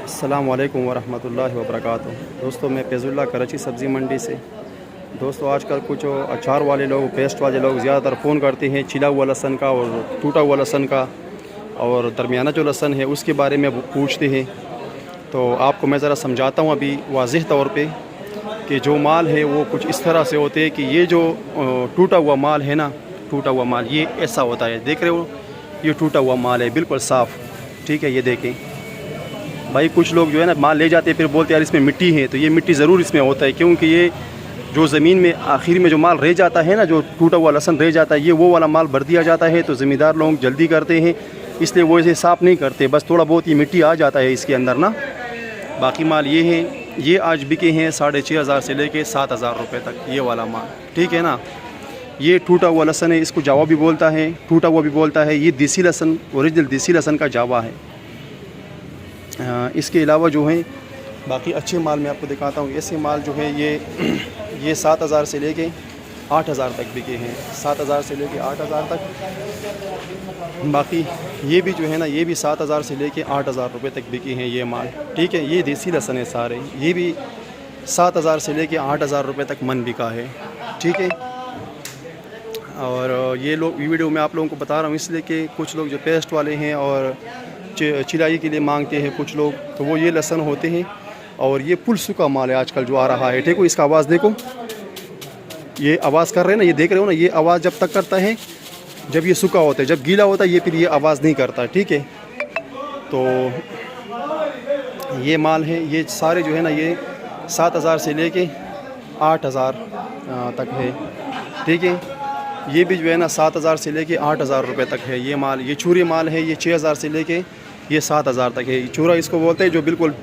अस्सलाम वालेकुम वरहमतुल्लाहि वबरकातुहू। दोस्तों, मैं फैज़ुल्लाह कराची सब्ज़ी मंडी से। दोस्तों, आजकल कुछ अचार वाले लोग, पेस्ट वाले लोग ज़्यादातर फ़ोन करते हैं छिला हुआ लहसन का और टूटा हुआ लहसन का, और दरमियाना जो लहसन है उसके बारे में पूछते हैं। तो आपको मैं ज़रा समझाता हूँ अभी वाज़ेह तौर पे कि जो माल है वो कुछ इस तरह से होते हैं कि ये जो टूटा हुआ माल है ना, टूटा हुआ माल ये ऐसा होता है। देख रहे हो, ये टूटा हुआ माल है, बिल्कुल साफ़। ठीक है, ये देखें भाई। कुछ लोग जो है ना माल ले जाते हैं, फिर बोलते हैं यार इसमें मिट्टी है, तो ये मिट्टी ज़रूर इसमें होता है, क्योंकि ये जो ज़मीन में आखिर में जो माल रह जाता है ना, जो टूटा हुआ लहसन रह जाता है, ये वो वाला माल भर दिया जाता है। तो ज़मींदार लोग जल्दी करते हैं, इसलिए वो इसे साफ़ नहीं करते, बस थोड़ा बहुत ये मिट्टी आ जाता है इसके अंदर ना। बाकी माल ये है, ये आज बिके हैं 6,500 से लेके 7,000 रुपये तक, ये वाला माल। ठीक है ना, ये टूटा हुआ लहसन है, इसको जावा भी बोलता है, टूटा हुआ भी बोलता है। ये देसी लहसन, ओरिजिनल देसी लहसन का जावा है। इसके अलावा जो है बाकी अच्छे माल मैं आपको दिखाता हूँ। ऐसे माल जो है ये 7,000 से लेके 8,000 तक बिके हैं, 7,000 से लेके 8,000 तक। बाकी ये भी जो है ना, ये भी 7,000 से लेके 8,000 रुपये तक बिके हैं ये माल। ठीक है, ये देसी लहसन है सारे, ये भी 7,000 से लेके 8,000 रुपये तक मन बिका है। ठीक है, और ये लोग वीडियो में आप लोगों को बता रहा हूँ इसलिए कि कुछ लोग जो पेस्ट वाले हैं और चिलाई के लिए मांगते हैं कुछ लोग, तो वो ये लहसन होते हैं। और ये फुल सूखा माल है आजकल जो आ रहा है। देखो इसका आवाज़ देखो, ये आवाज़ कर रहे हैं ना, ये देख रहे हो ना, ये आवाज़ जब तक करता है जब ये सूखा होता है, जब गीला होता है ये फिर ये आवाज़ नहीं करता। ठीक है, तो ये माल है, ये सारे जो है ना ये 7,000 से लेके 8,000 तक है। ठीक है, ये भी जो है ना 7,000 से लेके 8,000 रुपये तक है ये माल। ये चूरे माल है, ये 6,000 से लेके ये 7,000 तक है। चूरा इसको बोलते हैं जो बिल्कुल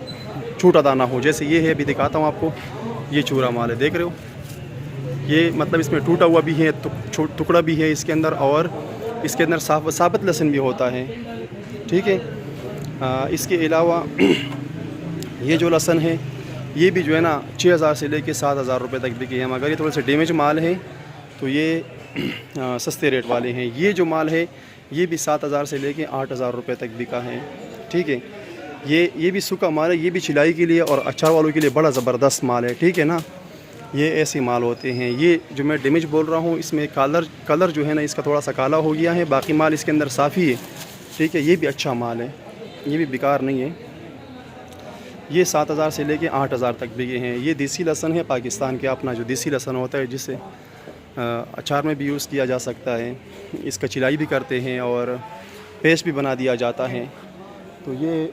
छोटा दाना हो, जैसे ये है, अभी दिखाता हूँ आपको। ये चूरा माल है, देख रहे हो, ये मतलब इसमें टूटा हुआ भी है, टुकड़ा भी है इसके अंदर, और इसके अंदर साबित लहसुन भी होता है। ठीक है, इसके अलावा ये जो लहसुन है ये भी जो है ना 6,000 से लेके 7,000 रुपये तक बिके हैं। मगर ये थोड़े से डैमेज माल है, तो ये सस्ते रेट वाले हैं। ये जो माल है ये भी 7,000 से लेके 8,000 रुपये तक बिका है। ठीक है, ये भी सूखा माल है, ये भी छिलाई के लिए और अचार वालों के लिए बड़ा ज़बरदस्त माल है। ठीक है ना, ये ऐसे माल होते हैं। ये जो मैं डैमेज बोल रहा हूँ, इसमें कलर जो है ना इसका थोड़ा सा काला हो गया है, बाकी माल इसके अंदर साफ़ी है। ठीक है, ये भी अच्छा माल है, ये भी बेकार नहीं है। ये 7,000 से लेके 8,000 तक बिके हैं। ये देसी लहसुन है पाकिस्तान के, अपना जो देसी लहसुन होता है जिससे अचार में भी यूज़ किया जा सकता है। इसका चिलाई भी करते हैं और पेस्ट भी बना दिया जाता है। तो ये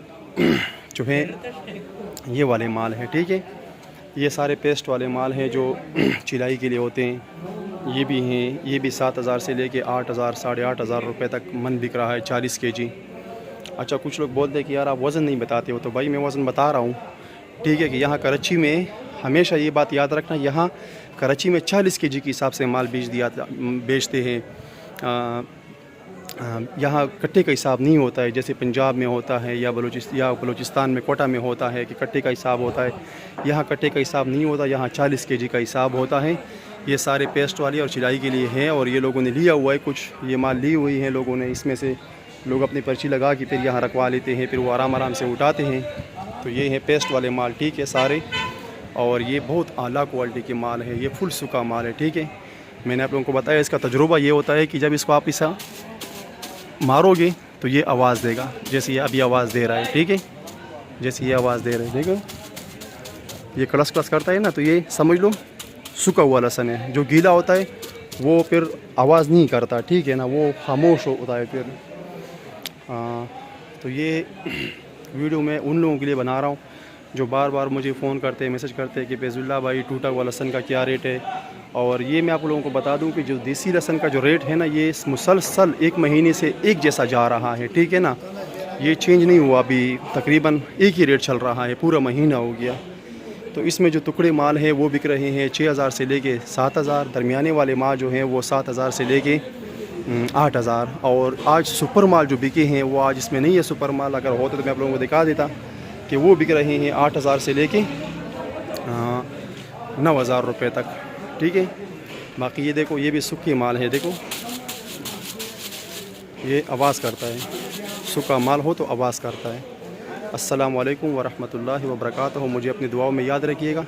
जो है ये वाले माल हैं। ठीक है, ये सारे पेस्ट वाले माल हैं जो चिलाई के लिए होते हैं। ये भी हैं, ये भी 7,000 से लेके 8,000 8,500 रुपये तक मन बिक रहा है 40 kg। अच्छा, कुछ लोग बोलते हैं कि यार आप वज़न नहीं बताते हो, तो भाई मैं वज़न बता रहा हूँ। ठीक है, कि यहाँ कराची में हमेशा ये बात याद रखना, यहाँ कराची में 40 kg के हिसाब से माल बेचते हैं। यहाँ कट्टे का हिसाब नहीं होता है, जैसे पंजाब में होता है या बलूचिस्तान में कोटा में होता है कि कट्टे का हिसाब होता है। यहाँ कट्टे का हिसाब नहीं होता, यहाँ 40 kg का हिसाब होता है। ये सारे पेस्ट वाले और चिलाई के लिए हैं, और ये लोगों ने लिया हुआ है, कुछ ये माल ली हुई हैं लोगों ने। इसमें से लोग अपनी पर्ची लगा के फिर यहाँ रखवा लेते हैं, फिर वो आराम से उठाते हैं। तो ये हैं पेस्ट वाले माल। ठीक है सारे, और ये बहुत आला क्वालिटी के माल है, ये फुल सूखा माल है। ठीक है, मैंने आप लोगों को बताया इसका तजुर्बा ये होता है कि जब इसको आप इसा मारोगे तो ये आवाज़ देगा, जैसे ये अभी आवाज़ दे रहा है। ठीक है, जैसे ये आवाज़ दे रहा है, देखो ये कलस करता है ना, तो ये समझ लो सूखा हुआ लहसुन है। जो गीला होता है वो फिर आवाज़ नहीं करता। ठीक है ना, वो खामोश होता है फिर। तो ये वीडियो मैं उन लोगों के लिए बना रहा हूँ जो बार बार मुझे फ़ोन करते हैं, मैसेज करते हैं कि फैज़ुल्लाह भाई टूटा हुआ लहसुन का क्या रेट है। और ये मैं आप लोगों को बता दूं कि जो देसी लहसुन का जो रेट है ना, ये मुसलसल 1 महीने से एक जैसा जा रहा है। ठीक है ना, ये चेंज नहीं हुआ, अभी तकरीबन एक ही रेट चल रहा है, पूरा महीना हो गया। तो इसमें जो टुकड़े माल है वो बिक रहे हैं 6,000 से लेके 7,000। दरमियाने वाले माल जो हैं वो 7,000 से लेके 8,000। और आज सुपर माल जो बिके हैं वो आज इसमें नहीं है सुपर माल, अगर होते तो मैं आप लोगों को दिखा देता कि वो बिक रहे हैं 8,000 से लेके 9,000 रुपये तक। ठीक है, बाकी ये देखो, ये भी सूखी माल है, देखो ये आवाज़ करता है, सूखा माल हो तो आवाज़ करता है। अस्सलामु अलैकुम वरहमतुल्लाहि वबरकातुहू। मुझे अपनी दुआओं में याद रखिएगा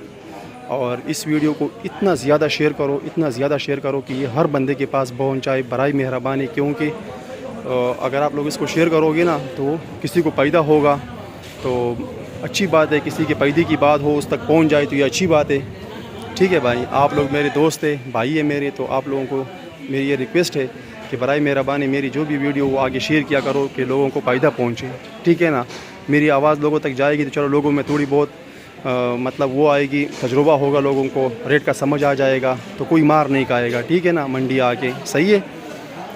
और इस वीडियो को इतना ज़्यादा शेयर करो, इतना ज़्यादा शेयर करो कि ये हर बंदे के पास पहुँचाए बराए मेहरबानी, क्योंकि अगर आप लोग इसको शेयर करोगे ना तो किसी को फ़ायदा होगा तो अच्छी बात है, किसी के फ़ायदे की बात हो उस तक पहुँच जाए तो ये अच्छी बात है। ठीक है भाई, आप लोग मेरे दोस्त है, भाई है मेरे, तो आप लोगों को मेरी ये रिक्वेस्ट है कि बराए मेहरबानी मेरी जो भी वीडियो वो आगे शेयर किया करो कि लोगों को फ़ायदा पहुँचे। ठीक है ना, मेरी आवाज़ लोगों तक जाएगी तो चलो लोगों में थोड़ी बहुत मतलब वो आएगी, तजुर्बा होगा, लोगों को रेट का समझ आ जाएगा तो कोई मार नहीं खाएगा। ठीक है ना, मंडी आके सही है।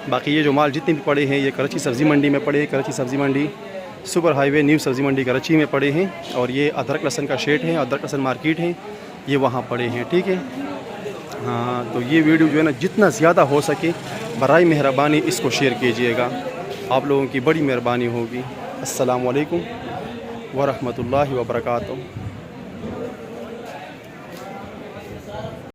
बाकी ये जो माल जितने भी पड़े हैं ये कराची सब्ज़ी मंडी में पड़े हैं, कराची सब्ज़ी मंडी सुपर हाईवे न्यू सब्ज़ी मंडी कराची में पड़े हैं। और ये अदरक लहसन का शेड है, अदरक लहसन मार्केट है, ये वहाँ पड़े हैं। ठीक है, हाँ, तो ये वीडियो जो है ना जितना ज़्यादा हो सके बराए मेहरबानी इसको शेयर कीजिएगा, आप लोगों की बड़ी मेहरबानी होगी। अस्सलामु अलैकुम वरहमतुल्लाहि वबरकातुहू।